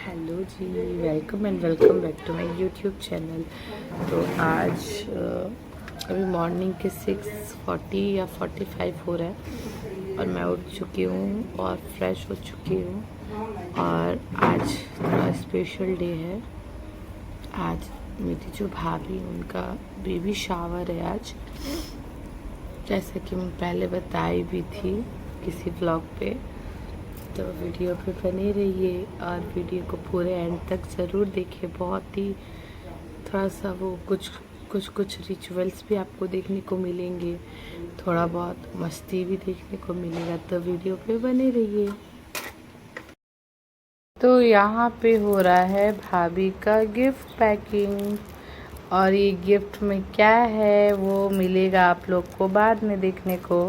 Hello जी, welcome and welcome back to my YouTube channel. तो आज अभी मॉर्निंग के 6:40 या 45 हो रहा है और मैं उठ चुकी हूँ और फ्रेश हो चुकी हूँ। और आज थोड़ा स्पेशल डे है। आज मेरी जो भाभी उनका बेबी शावर है आज, जैसे कि मैं पहले बताई भी थी किसी व्लॉग पे। तो वीडियो पे बने रहिए और वीडियो को पूरे एंड तक ज़रूर देखिए। बहुत ही थोड़ा सा वो कुछ रिचुअल्स भी आपको देखने को मिलेंगे, थोड़ा बहुत मस्ती भी देखने को मिलेगा, तो वीडियो पे बने रहिए। तो यहाँ पे हो रहा है भाभी का गिफ्ट पैकिंग, और ये गिफ्ट में क्या है वो मिलेगा आप लोग को बाद में देखने को।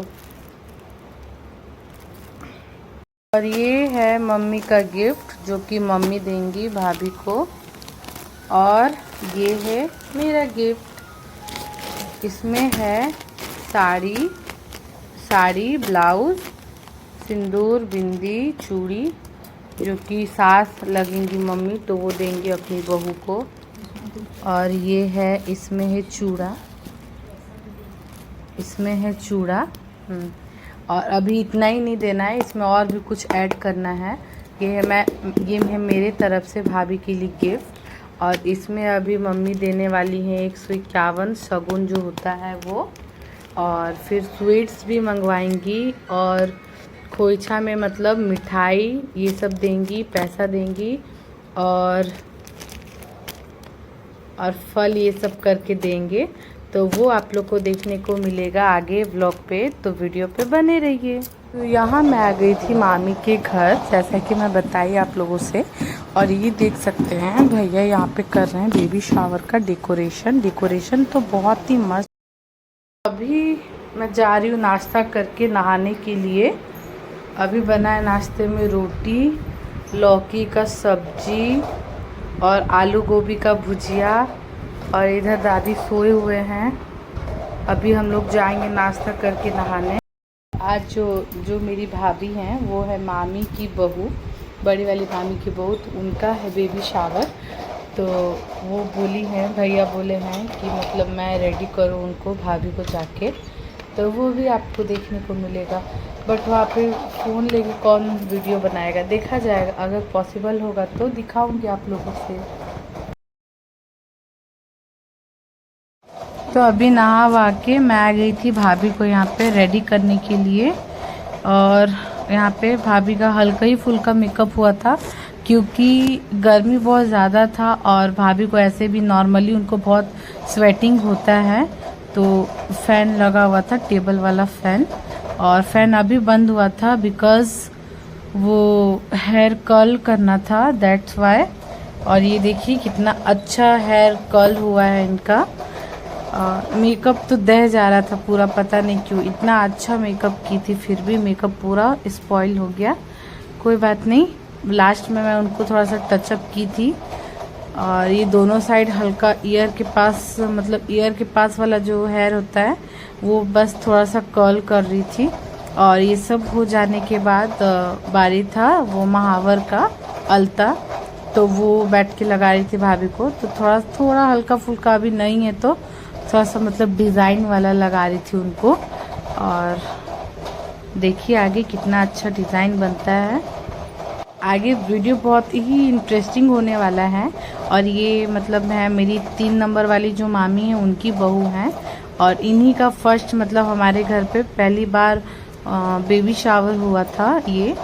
और ये है मम्मी का गिफ्ट जो कि मम्मी देंगी भाभी को। और ये है मेरा गिफ्ट। इसमें है साड़ी, ब्लाउज, सिंदूर, बिंदी, चूड़ी, जो कि सास लगेंगी मम्मी तो वो देंगी अपनी बहू को। और ये है, इसमें है चूड़ा। और अभी इतना ही नहीं देना है, इसमें और भी कुछ ऐड करना है। ये है मेरे तरफ से भाभी के लिए गिफ्ट। और इसमें अभी मम्मी देने वाली हैं 151 शगुन जो होता है वो, और फिर स्वीट्स भी मंगवाएंगी, और खोइछा में मतलब मिठाई ये सब देंगी, पैसा देंगी, और फल ये सब करके देंगे। तो वो आप लोग को देखने को मिलेगा आगे व्लॉग पे, तो वीडियो पे बने रहिए। तो यहाँ मैं आ गई थी मामी के घर, जैसा कि मैं बताई आप लोगों से। और ये देख सकते हैं भैया यहाँ पे कर रहे हैं बेबी शावर का डेकोरेशन तो बहुत ही मस्त। अभी मैं जा रही हूँ नाश्ता करके नहाने के लिए। अभी बना है नाश्ते में रोटी, लौकी का सब्जी और आलू गोभी का भुजिया। और इधर दादी सोए हुए हैं। अभी हम लोग जाएंगे नाश्ता करके नहाने। आज जो मेरी भाभी हैं वो है मामी की बहू, बड़ी वाली मामी की बहू, तो उनका है बेबी शावर। तो वो बोली हैं, भैया बोले हैं कि मतलब मैं रेडी करूँ उनको, भाभी को जाके, तो वो भी आपको देखने को मिलेगा। बट वहाँ पे फ़ोन लेके कौन वीडियो बनाएगा, देखा जाएगा, अगर पॉसिबल होगा तो दिखाऊंगी आप लोगों से। तो अभी नहा वहा के मैं आ गई थी भाभी को यहाँ पे रेडी करने के लिए। और यहाँ पे भाभी का हल्का ही फुल्का मेकअप हुआ था क्योंकि गर्मी बहुत ज़्यादा था, और भाभी को ऐसे भी नॉर्मली उनको बहुत स्वेटिंग होता है। तो फ़ैन लगा हुआ था, टेबल वाला फ़ैन, और फ़ैन अभी बंद हुआ था बिकॉज़ वो हेयर कर्ल करना था, दैट्स वाई। और ये देखिए कितना अच्छा हेयर कर्ल हुआ है इनका। मेकअप तो दह जा रहा था पूरा, पता नहीं क्यों इतना अच्छा मेकअप की थी, फिर भी मेकअप पूरा स्पॉइल हो गया। कोई बात नहीं, लास्ट में मैं उनको थोड़ा सा टचअप की थी। और ये दोनों साइड हल्का ईयर के पास, मतलब ईयर के पास वाला जो हेयर होता है वो बस थोड़ा सा कर्ल कर रही थी। और ये सब हो जाने के बाद बारी था वो महावर का अलता, तो वो बैठ के लगा रही थी भाभी को। तो थोड़ा हल्का फुल्का अभी नहीं है तो थोड़ा सा मतलब डिज़ाइन वाला लगा रही थी उनको। और देखिए आगे कितना अच्छा डिज़ाइन बनता है। आगे वीडियो बहुत ही इंटरेस्टिंग होने वाला है। और ये मतलब है मेरी 3 नंबर वाली जो मामी है उनकी बहू हैं, और इन्हीं का फर्स्ट मतलब हमारे घर पे पहली बार बेबी शावर हुआ था ये।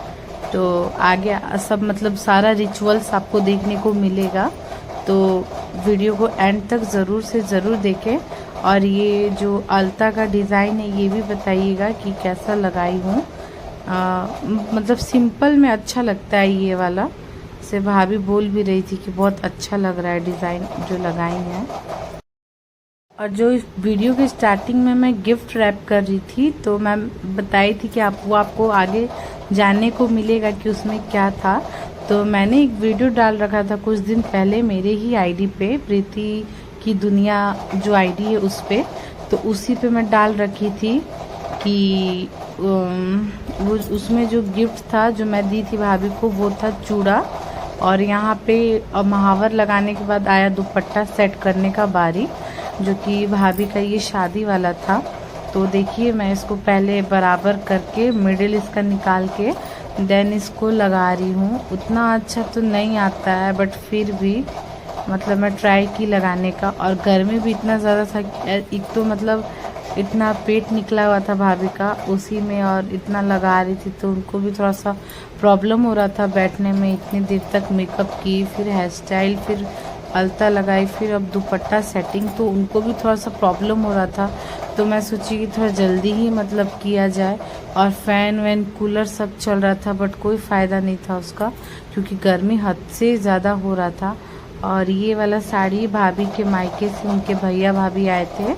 तो आगे सब मतलब सारा रिचुअल्स आपको देखने को मिलेगा, तो वीडियो को एंड तक ज़रूर से ज़रूर देखें। और ये जो अलता का डिज़ाइन है ये भी बताइएगा कि कैसा लगाई हूँ। मतलब सिंपल में अच्छा लगता है ये वाला, से भाभी बोल भी रही थी कि बहुत अच्छा लग रहा है डिज़ाइन जो लगाई है। और जो इस वीडियो के स्टार्टिंग में मैं गिफ्ट रैप कर रही थी तो मैं बताई थी कि वो आपको आगे जानने को मिलेगा कि उसमें क्या था। तो मैंने एक वीडियो डाल रखा था कुछ दिन पहले मेरे ही आईडी पे, प्रीति की दुनिया जो आईडी है उस पे, तो उसी पे मैं डाल रखी थी कि वो उसमें जो गिफ्ट था जो मैं दी थी भाभी को वो था चूड़ा। और यहाँ पे महावर लगाने के बाद आया दुपट्टा सेट करने का बारी, जो कि भाभी का ये शादी वाला था। तो देखिए मैं इसको पहले बराबर करके मिडिल इसका निकाल के देन इसको लगा रही हूँ। उतना अच्छा तो नहीं आता है बट फिर भी मतलब मैं ट्राई की लगाने का। और गर्मी भी इतना ज़्यादा था, एक तो मतलब इतना पेट निकला हुआ था भाभी का उसी में, और इतना लगा रही थी तो उनको भी थोड़ा सा प्रॉब्लम हो रहा था बैठने में। इतनी देर तक मेकअप की, फिर हेयर स्टाइल, फिर अलता लगाई, फिर अब दुपट्टा सेटिंग, तो उनको भी थोड़ा सा प्रॉब्लम हो रहा था। तो मैं सोची कि थोड़ा जल्दी ही मतलब किया जाए। और फ़ैन वैन कूलर सब चल रहा था बट कोई फ़ायदा नहीं था उसका, क्योंकि गर्मी हद से ज़्यादा हो रहा था। और ये वाला साड़ी भाभी के मायके से उनके भैया भाभी आए थे,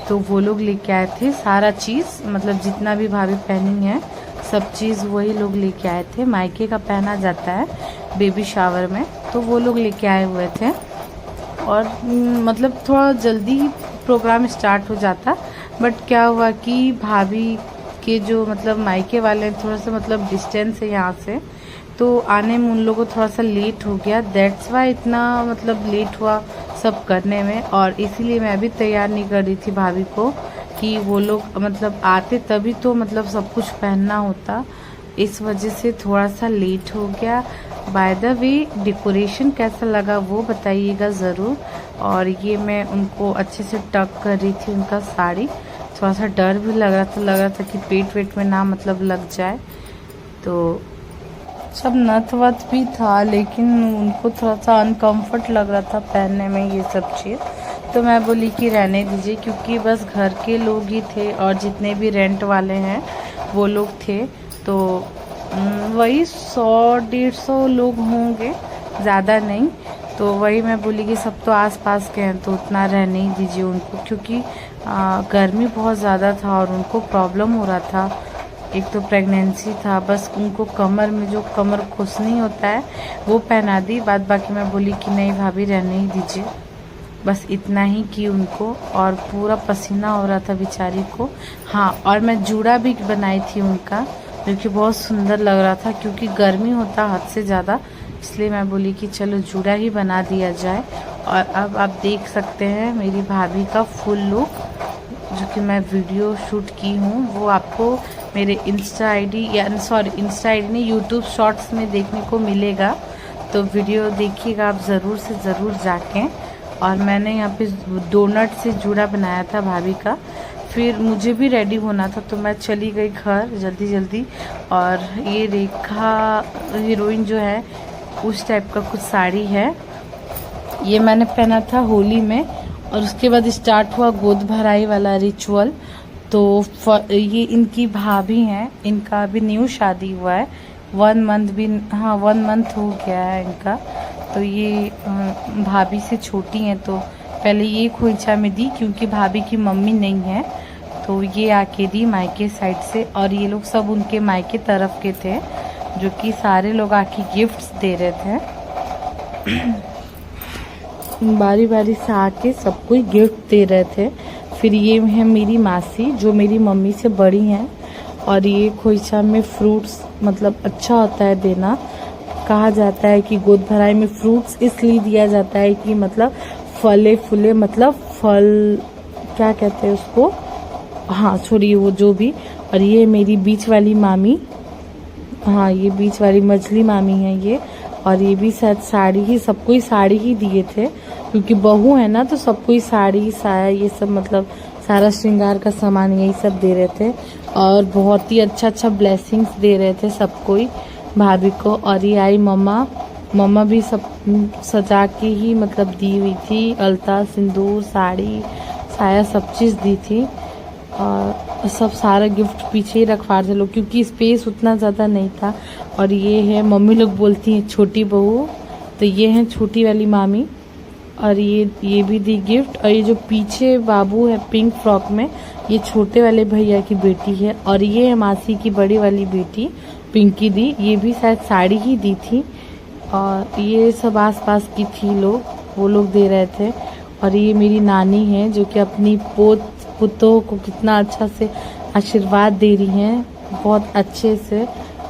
तो वो लोग लेके आए थे सारा चीज़, मतलब जितना भी भाभी पहनी है सब चीज़ वही लोग लेके आए थे। मायके का पहना जाता है बेबी शावर में, तो वो लोग लेके आए हुए थे। और मतलब थोड़ा जल्दी ही प्रोग्राम स्टार्ट हो जाता, बट क्या हुआ कि भाभी के जो मतलब मायके वाले थोड़ा सा मतलब डिस्टेंस है यहाँ से, तो आने में उन लोगों को थोड़ा सा लेट हो गया। दैट्स वाई इतना मतलब लेट हुआ सब करने में। और इसीलिए मैं भी तैयार नहीं कर रही थी भाभी को कि वो लोग मतलब आते तभी तो मतलब सब कुछ पहनना होता, इस वजह से थोड़ा सा लेट हो गया। बाय द वे डेकोरेशन कैसा लगा वो बताइएगा ज़रूर। और ये मैं उनको अच्छे से टक कर रही थी उनका साड़ी, थोड़ा सा डर भी लग रहा था कि पेट वेट में ना मतलब लग जाए। तो सब नथ वथ भी था लेकिन उनको थोड़ा सा अनकम्फर्ट लग रहा था पहनने में ये सब चीज़। तो मैं बोली कि रहने दीजिए, क्योंकि बस घर के लोग ही थे और जितने भी रेंट वाले हैं वो लोग थे। तो वही 100-150 लोग होंगे, ज़्यादा नहीं। तो वही मैं बोली कि सब तो आसपास के हैं तो उतना रहने ही दीजिए उनको, क्योंकि गर्मी बहुत ज़्यादा था और उनको प्रॉब्लम हो रहा था। एक तो प्रेगनेंसी था, बस उनको कमर में जो कमर खुशनी होता है वो पहना दी, बाद बाकी मैं बोली कि नहीं भाभी रहने ही दीजिए, बस इतना ही की उनको। और पूरा पसीना हो रहा था बेचारी को। हाँ, और मैं जूड़ा भी बनाई थी उनका, जो कि बहुत सुंदर लग रहा था, क्योंकि गर्मी होता हद से ज़्यादा, इसलिए मैं बोली कि चलो जूड़ा ही बना दिया जाए। और अब आप देख सकते हैं मेरी भाभी का फुल लुक, जो कि मैं वीडियो शूट की हूँ, वो आपको मेरे इंस्टा आईडी नहीं, यूट्यूब शॉर्ट्स में देखने को मिलेगा। तो वीडियो देखिएगा आप ज़रूर से ज़रूर जाके। और मैंने यहाँ पे डोनट से जूड़ा बनाया था भाभी का। फिर मुझे भी रेडी होना था तो मैं चली गई घर जल्दी जल्दी। और ये रेखा हीरोइन जो है उस टाइप का कुछ साड़ी है, ये मैंने पहना था होली में। और उसके बाद स्टार्ट हुआ गोद भराई वाला रिचुअल। तो ये इनकी भाभी हैं, इनका अभी न्यू शादी हुआ है, 1 मंथ भी, हाँ 1 मंथ हो गया है इनका। तो ये भाभी से छोटी हैं, तो पहले ये खोइछा में दी क्योंकि भाभी की मम्मी नहीं है, तो ये आके दी मायके साइड से। और ये लोग सब उनके मायके तरफ के थे, जो कि सारे लोग आके गिफ्ट्स दे रहे थे। बारी बारी से आके सबको गिफ्ट दे रहे थे। फिर ये है मेरी मासी जो मेरी मम्मी से बड़ी हैं। और ये खोइछा में फ्रूट्स मतलब अच्छा होता है देना, कहा जाता है कि गोद भराई में फ्रूट्स इसलिए दिया जाता है कि मतलब फले फूले, मतलब फल क्या कहते हैं उसको, हाँ छोड़िए वो जो भी। और ये मेरी बीच वाली मामी, हाँ ये बीच वाली मछली मामी है ये। और ये भी शायद साड़ी ही, सबको ही साड़ी ही दिए थे, क्योंकि बहू है ना तो सबको ही साड़ी साया ये सब मतलब सारा श्रृंगार का सामान यही सब दे रहे थे। और बहुत ही अच्छा अच्छा ब्लेसिंग्स दे रहे थे सबको ही भाभी को। और ये आई मम्मा भी सब सजा के ही मतलब दी हुई थी, अलता सिंदूर साड़ी साया सब चीज़ दी थी। और सब सारा गिफ्ट पीछे ही रखवा थे लोग, क्योंकि स्पेस उतना ज़्यादा नहीं था। और ये है मम्मी लोग बोलती हैं छोटी बहू, तो ये है छोटी वाली मामी। और ये भी दी गिफ्ट। और ये जो पीछे बाबू है पिंक फ्रॉक में, ये छोटे वाले भैया की बेटी है। और ये है मासी की बड़ी वाली बेटी पिंकी दी, ये भी शायद साड़ी ही दी थी। और ये सब आसपास की थी लोग, वो लोग दे रहे थे। और ये मेरी नानी है जो कि अपनी पुतों को कितना अच्छा से आशीर्वाद दे रही हैं, बहुत अच्छे से।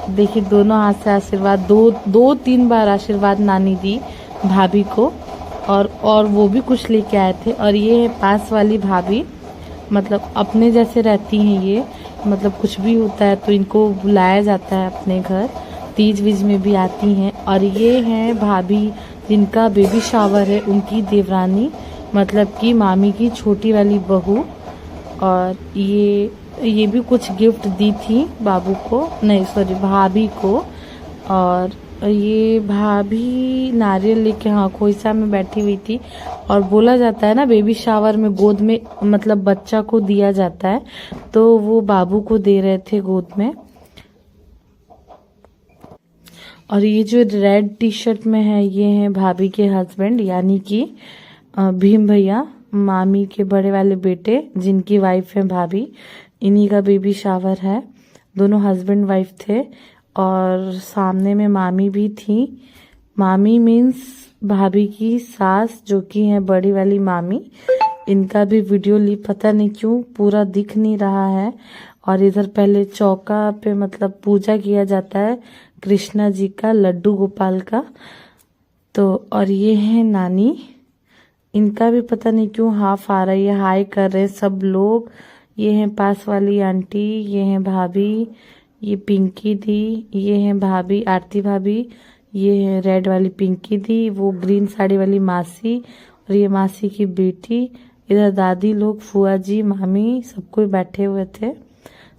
देखिए दोनों हाथ से आशीर्वाद, दो तीन बार आशीर्वाद नानी दी भाभी को। और वो भी कुछ लेके आए थे। और ये है पास वाली भाभी, मतलब अपने जैसे रहती हैं ये, मतलब कुछ भी होता है तो इनको बुलाया जाता है अपने घर, तीज वीज में भी आती हैं। और ये हैं भाभी जिनका बेबी शावर है, उनकी देवरानी, मतलब कि मामी की छोटी वाली बहू। और ये भी कुछ गिफ्ट दी थी बाबू को, नहीं सॉरी भाभी को। और ये भाभी नारियल लेके हाँ खोइसा में बैठी हुई थी। और बोला जाता है ना बेबी शावर में गोद में मतलब बच्चा को दिया जाता है, तो वो बाबू को दे रहे थे गोद में। और ये जो रेड टी शर्ट में है ये है भाभी के हस्बैंड, यानी कि भीम भैया, मामी के बड़े वाले बेटे जिनकी वाइफ है भाभी, इन्हीं का बेबी शावर है। दोनों हस्बैंड वाइफ थे। और सामने में मामी भी थी। मामी मीन्स भाभी की सास, जो कि है बड़ी वाली मामी। इनका भी वीडियो ली, पता नहीं क्यों पूरा दिख नहीं रहा है। और इधर पहले चौका पे मतलब पूजा किया जाता है कृष्णा जी का, लड्डू गोपाल का। तो और ये है नानी, इनका भी पता नहीं क्यों हाफ आ रहा है, हाय कर रहे हैं सब लोग। ये हैं पास वाली आंटी, ये हैं भाभी, ये पिंकी दी, ये हैं भाभी आरती भाभी, ये है रेड वाली पिंकी दी, वो ग्रीन साड़ी वाली मासी, और ये मासी की बेटी। इधर दादी लोग, फुआ जी, मामी, सब कोई बैठे हुए थे।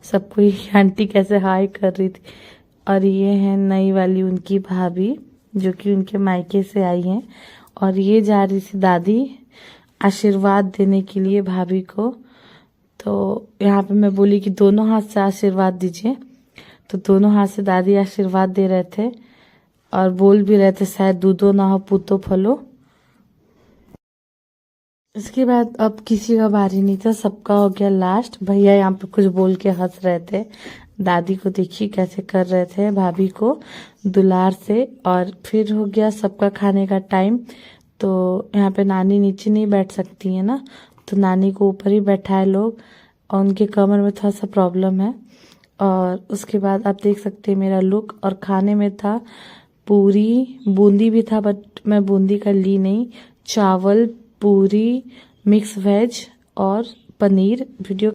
सब कोई आंटी कैसे हाय कर रही थी। और ये है नई वाली उनकी भाभी, जो कि उनके मायके से आई हैं। और ये जा रही थी दादी आशीर्वाद देने के लिए भाभी को। तो यहाँ पे मैं बोली कि दोनों हाथ से आशीर्वाद दीजिए, तो दोनों हाथ से दादी आशीर्वाद दे रहे थे। और बोल भी रहे थे शायद दूधो ना हो पूतो फलो। इसके बाद अब किसी का बारी नहीं था, सबका हो गया लास्ट। भैया यहाँ पे कुछ बोल के हंस रहे थे। दादी को देखिए कैसे कर रहे थे भाभी को दुलार से। और फिर हो गया सबका खाने का टाइम। तो यहाँ पे नानी नीचे नहीं बैठ सकती है ना, तो नानी को ऊपर ही बैठाए लोग, और उनके कमर में थोड़ा सा प्रॉब्लम है। और उसके बाद आप देख सकते हैं मेरा लुक। और खाने में था पूरी, बूंदी भी था बट मैं बूंदी का ली नहीं, चावल, पूरी, मिक्स वेज और पनीर। वीडियो